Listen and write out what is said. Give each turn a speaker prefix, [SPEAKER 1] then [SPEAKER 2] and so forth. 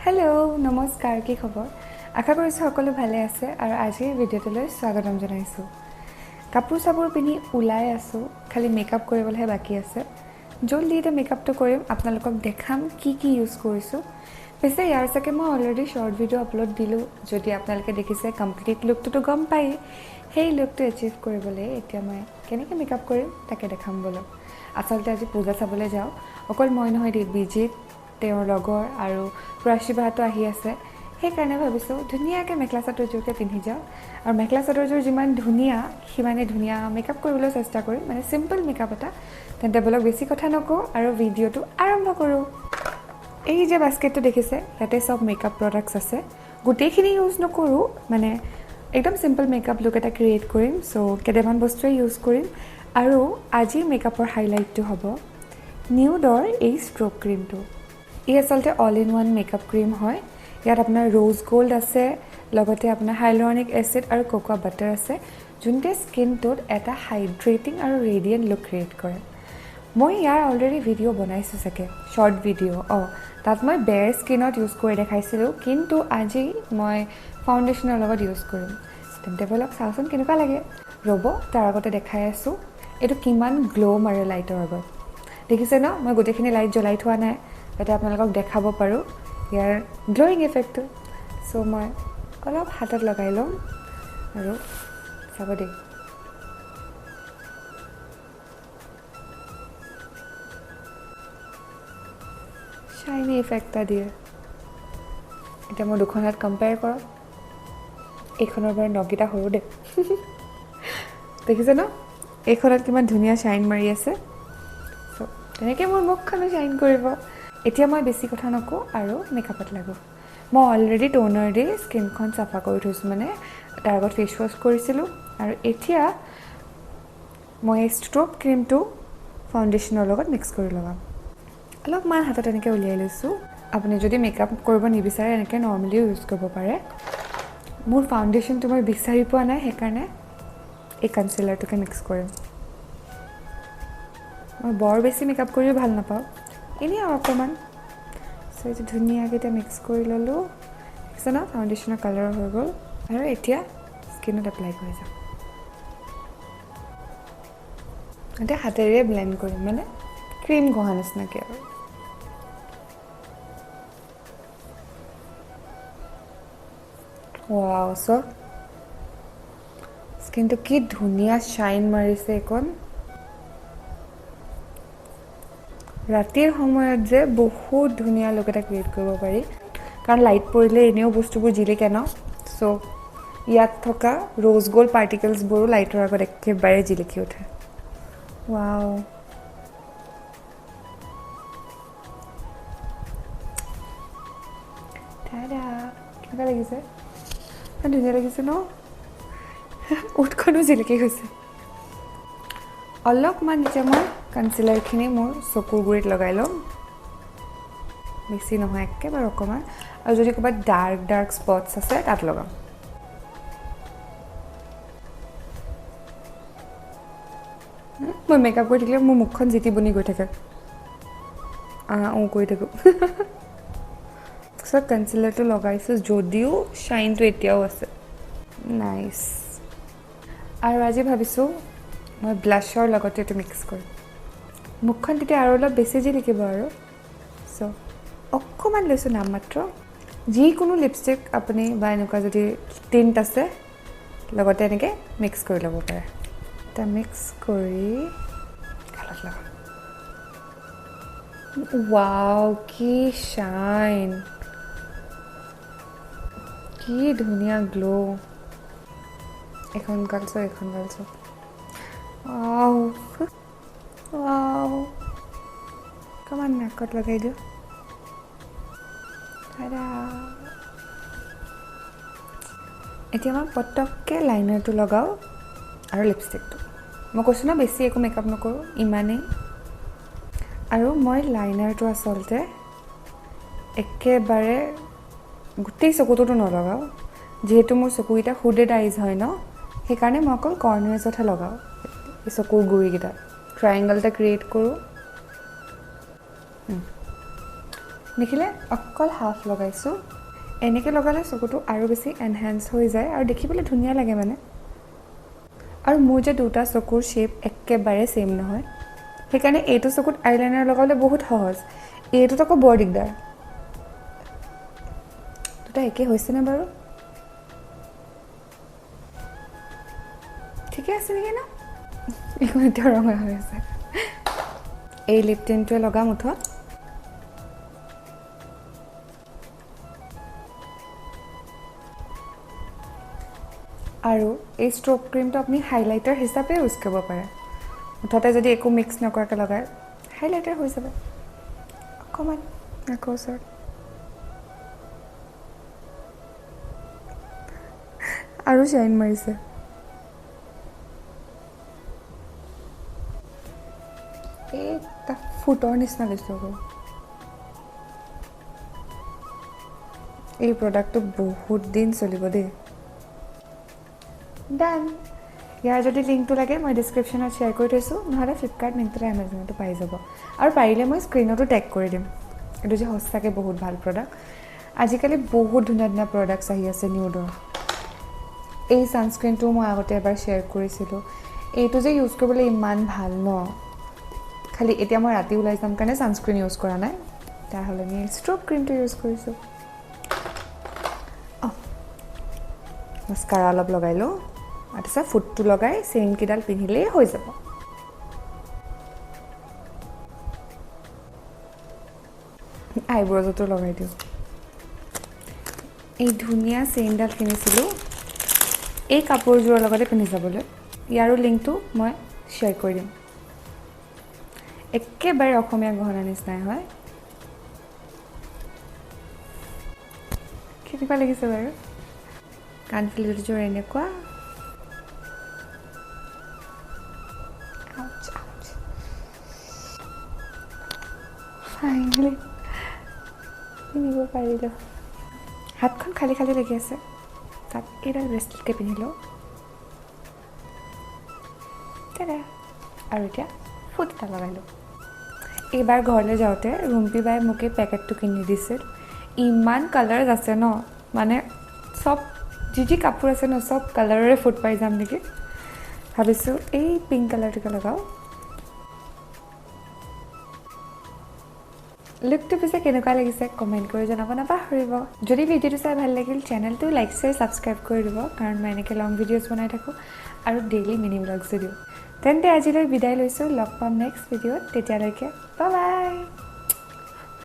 [SPEAKER 1] hello नमस्कार की खबर आशा करिছোঁ সকলো ভালে আছে আৰু আজিৰ ভিডিঅ'টোলৈ স্বাগতম জনাইছোঁ কাপোৰ সাপোৰ পিনি ওলাই আছো খালি মেকআপ কৰিবলৈহে বাকি আছে জলদি এটা মেকআপটো কৰিম আপোনালোকক দেখাম কি কি ইউজ কৰিছোঁ পিছে ইয়াৰ সাকে মই অলৰেডি শৰ্ট ভিডিঅ' আপলোড দিলো যদি আপোনালোকে দেখিছে কমপ্লিট লুকটো গম পাই সেই লুকটো এচিভ কৰিবলৈ এতিয়া মই কেনেকৈ মেকআপ কৰিম তাকে দেখাম বলো আচলতে আজি পূজা চাবলৈ যাওঁ অকল মই নহয় দেই বিজিত তেওঁৰ লগৰ আৰু প্ৰাশিবাটো আহি আছে সেইকাৰণে ভাবিছোঁ ধুনীয়াকৈ মেখেলা চাদৰযোৰকে পিন্ধি যাওঁ আৰু মেখেলা চাদৰযোৰ যিমান ধুনীয়া সিমানে ধুনীয়া মেকআপ কৰিবলৈ চেষ্টা কৰিম মানে সিম্পল মেকআপ এটা তেন্তে বলক বেছি কথা নকওঁ আৰু ভিডিঅ'টো আৰম্ভ কৰোঁ এই যে বাস্কেটটো দেখিছে ইয়াতে সব মেকআপ প্ৰডাক্টছ আছে গোটেইখিনি ইউজ নকৰোঁ মানে একদম সিম্পল মেকআপ লুক এটা ক্ৰিয়েট কৰিম সো কেইটামান বস্তুৱে ইউজ কৰিম আৰু আজিৰ মেকআপৰ হাইলাইটটো হ'ব নিউডৰ এই ষ্ট্ৰোব ক্ৰীমটো ই আচলতে all in one makeup cream হয় ইয়াত আপোনাৰ ৰ'জ গোল্ড আছে লগতে আপোনাৰ হাইলুৰনিক এচিড আৰু কোকোৱা বাটাৰ আছে যোনটোৱে স্কিনটোত এটা হাইড্ৰেটিং আৰু ৰেডিয়েণ্ট লুক ক্ৰিয়েট কৰে মই ইয়াৰ অলৰেডি ভিডিঅ' বনাইছোঁ চাগে শ্বৰ্ট ভিডিঅ' তাত মই বেৰ স্কিনত ইউজ কৰি দেখাইছিলোঁ কিন্তু আজি মই ফাউণ্ডেশ্যনৰ লগত ইউজ কৰিম তেন্তে বলক চাওঁচোন কেনেকুৱা লাগে ৰ'ব তাৰ আগতে দেখাই আছোঁ এইটো কিমান গ্ল' মাৰে লাইটৰ আগত দেখিছে ন মই গোটেইখিনি লাইট জ্বলাই থোৱা নাই যাতে আপোনালোকক দেখাব পাৰোঁ ইয়াৰ গ্ল'য়িং এফেক্টটো চ' মই অলপ হাতত লগাই ল'ম আৰু চাব দেই শ্বাইনি এফেক্ট এটা দিয়ে এতিয়া মই দুখন হাত কম্পেয়াৰ কৰক এইখনৰ পৰা নগিটা সৰু দে দেখিছে ন এইখনত কিমান ধুনীয়া শ্বাইন মাৰি আছে চ' তেনেকৈ মোৰ মুখখনো শ্বাইন কৰিব এতিয়া মই বেছি কথা নকওঁ আৰু মেকআপত লাগো মই অলৰেডি টোনাৰ দি স্কিনখন চাফা কৰি থৈছোঁ মানে তাৰ আগত ফেচ ৱাছ কৰিছিলোঁ আৰু এতিয়া মই এই ষ্ট্ৰোব ক্ৰীমটো ফাউণ্ডেশ্যনৰ লগত মিক্স কৰি লগাম অলপমান হাতত এনেকৈ উলিয়াই লৈছোঁ আপুনি যদি মেকআপ কৰিব নিবিচাৰে এনেকৈ নৰ্মেলিও ইউজ কৰিব পাৰে মোৰ ফাউণ্ডেশ্যনটো মই বিচাৰি পোৱা নাই সেইকাৰণে এই কনচিলাৰটোকে মিক্স কৰিম মই বৰ বেছি মেকআপ কৰিও ভাল নাপাওঁ এনেই আৰু অকণমান চ' এইটো ধুনীয়াকৈ এতিয়া মিক্স কৰি ল'লোঁ দেখিছে ন ফাউণ্ডেশ্যনৰ কালাৰ হৈ গ'ল আৰু এতিয়া স্কিনত এপ্লাই কৰি যাম এতিয়া হাতেৰে ব্লেণ্ড কৰিম মানে ক্ৰীম ঘঁহা নিচিনাকৈ আৰু ৱাও চ' স্কিনটো কি ধুনীয়া শ্বাইন মাৰিছে এইকণ ৰাতিৰ সময়ত যে বহুত ধুনীয়া লুক এটা ক্ৰিয়েট কৰিব পাৰি কাৰণ লাইট পৰিলে এনেও বস্তুবোৰ জিলিকে ন চ' ইয়াত থকা ৰ'জ গ'ল্ড পাৰ্টিকলছবোৰো লাইটৰ আগত একেবাৰে জিলিকি উঠে ৱাও দাদা কেনেকুৱা লাগিছে ধুনীয়া লাগিছে ন উঠখনো জিলিকি গৈছে অলপমান এতিয়া মই কনচিলাৰখিনি মোৰ চকুৰ গুৰিত লগাই ল'ম বেছি নহয় একেবাৰে অকণমান আৰু যদি ক'ৰবাত ডাৰ্ক স্পটছ আছে তাত লগাম মই মেকআপ কৰি থাকিলে মোৰ মুখখন জিতি বনি গৈ থাকে কৰি থাকোঁ তাৰপিছত কনচিলাৰটো লগাইছোঁ যদিও শ্বাইনটো এতিয়াও আছে নাইচ আৰু আজি ভাবিছোঁ মই ব্লাছৰ লগতে এইটো মিক্স কৰিম মুখখন তেতিয়া আৰু অলপ বেছি জিলিকিব আৰু চ' অকণমান লৈছোঁ নামমাত্ৰ যিকোনো লিপষ্টিক আপুনি বা এনেকুৱা যদি টিণ্ট আছে লগতে এনেকৈ মিক্স কৰি ল'ব পাৰে এটা মিক্স কৰি গালত লগাম ৱাও কি শ্বাইন কি ধুনীয়া গ্ল' এখন গাল চাওক ৱাও অকণমান নাকত লগাই দিওঁ এতিয়া মই পটককৈ লাইনাৰটো লগাওঁ আৰু লিপষ্টিকটো মই কৈছোঁ ন বেছি একো মেকআপ নকৰোঁ ইমানেই আৰু মই লাইনাৰটো আচলতে একেবাৰে গোটেই চকুটোতো নলগাওঁ যিহেতু মোৰ চকুকেইটা হুডেড আইজ হয় ন সেইকাৰণে মই অকল কৰ্নাৰ্ছতহে লগাওঁ এই চকুৰ গুৰিকেইটা ট্ৰায়েংগল এটা ক্ৰিয়েট কৰোঁ দেখিলে অকল হাফ লগাইছোঁ এনেকৈ লগালে চকুটো আৰু বেছি এনহেঞ্চ হৈ যায় আৰু দেখিবলৈ ধুনীয়া লাগে মানে আৰু মোৰ যে দুটা চকুৰ শ্বেপ একেবাৰে ছেম নহয় সেইকাৰণে এইটো চকুত আইলাইনাৰ লগাবলৈ বহুত সহজ এইটোত আকৌ বৰ দিগদাৰ দুটা একে হৈছেনে বাৰু ঠিকে আছে নেকি ন এইখন এতিয়া ৰঙা হৈ আছে এই লিপ টিণ্টটোৱে লগাম মুঠত আৰু এই ষ্ট্ৰোব ক্ৰীমটো আপুনি হাইলাইটাৰ হিচাপে ইউজ কৰিব পাৰে মুঠতে যদি একো মিক্স নকৰাকৈ লগায় হাইলাইটাৰ হৈ যাব অকণমান আকৌ ওচৰত আৰু শ্বাইন মাৰিছে এটা ফুটৰ নিচিনা দিছোঁ আকৌ এই প্ৰডাক্টটো বহুত দিন চলিব দেই ডান ইয়াৰ যদি লিংকটো লাগে মই ডিছক্ৰিপশ্যনত শ্বেয়াৰ কৰি থৈছোঁ নহ'লে ফ্লিপকাৰ্ট মিণ্ট্ৰা এমাজনতো পাই যাব আৰু পাৰিলে মই স্ক্ৰীণতো টেগ কৰি দিম এইটো যে সঁচাকৈ বহুত ভাল প্ৰডাক্ট আজিকালি বহুত ধুনীয়া ধুনীয়া প্ৰডাক্টছ আহি আছে নিউডৰ এই ছানস্ক্ৰীণটো মই আগতে এবাৰ শ্বেয়াৰ কৰিছিলোঁ এইটো যে ইউজ কৰিবলৈ ইমান ভাল ন খালি এতিয়া মই ৰাতি ওলাই যাম কাৰণে ছানস্ক্ৰীণ ইউজ কৰা নাই তাৰ সলনি ষ্ট্ৰোব ক্ৰীমটো ইউজ কৰিছোঁ মাস্কাৰা অলপ লগাই লওঁ আৰু তাৰপিছত ফুটটো লগাই চেইনকেইডাল পিন্ধিলেই হৈ যাব আইব্ৰজতো লগাই দিওঁ এই ধুনীয়া চেইনডাল কিনিছিলোঁ এই কাপোৰযোৰৰ লগতে পিন্ধি যাবলৈ ইয়াৰো লিংকটো মই শ্বেয়াৰ কৰি দিম একেবাৰে অসমীয়া গহনা নিচিনাই হয় কেনেকুৱা লাগিছে বাৰু কাণফুলিযোৰ এনেকুৱা ফাইনেলি পিন্ধিব পাৰিলোঁ হাতখন খালী খালী লাগি আছে তাত এইডাল ব্ৰেচলেটকে পিন্ধিলোঁ আৰু এতিয়া ফুট এটা লগালোঁ এইবাৰ ঘৰলৈ যাওঁতে ৰুম্পী বাই মোক এই পেকেটটো কিনি দিছিল ইমান কালাৰ্ছ আছে ন মানে চব যি কাপোৰ আছে ন চব কালাৰৰে ফুট পাই যাম নেকি ভাবিছোঁ এই পিংক কালাৰটোকে লগাওঁ লুকটো পিছে কেনেকুৱা লাগিছে কমেণ্ট কৰি জনাব নাপাহৰিব যদি ভিডিঅ'টো চাই ভাল লাগিল চেনেলটো লাইক শ্বেয়াৰ ছাবস্ক্ৰাইব কৰি দিব কাৰণ মই এনেকৈ লং ভিডিঅ'জ বনাই থাকোঁ আৰু ডেইলি মিনি ব্লগছো দিওঁ তেন্তে আজিলৈ বিদায় লৈছোঁ লগ পাম নেক্সট ভিডিঅ'ত তেতিয়ালৈকে বাই বাই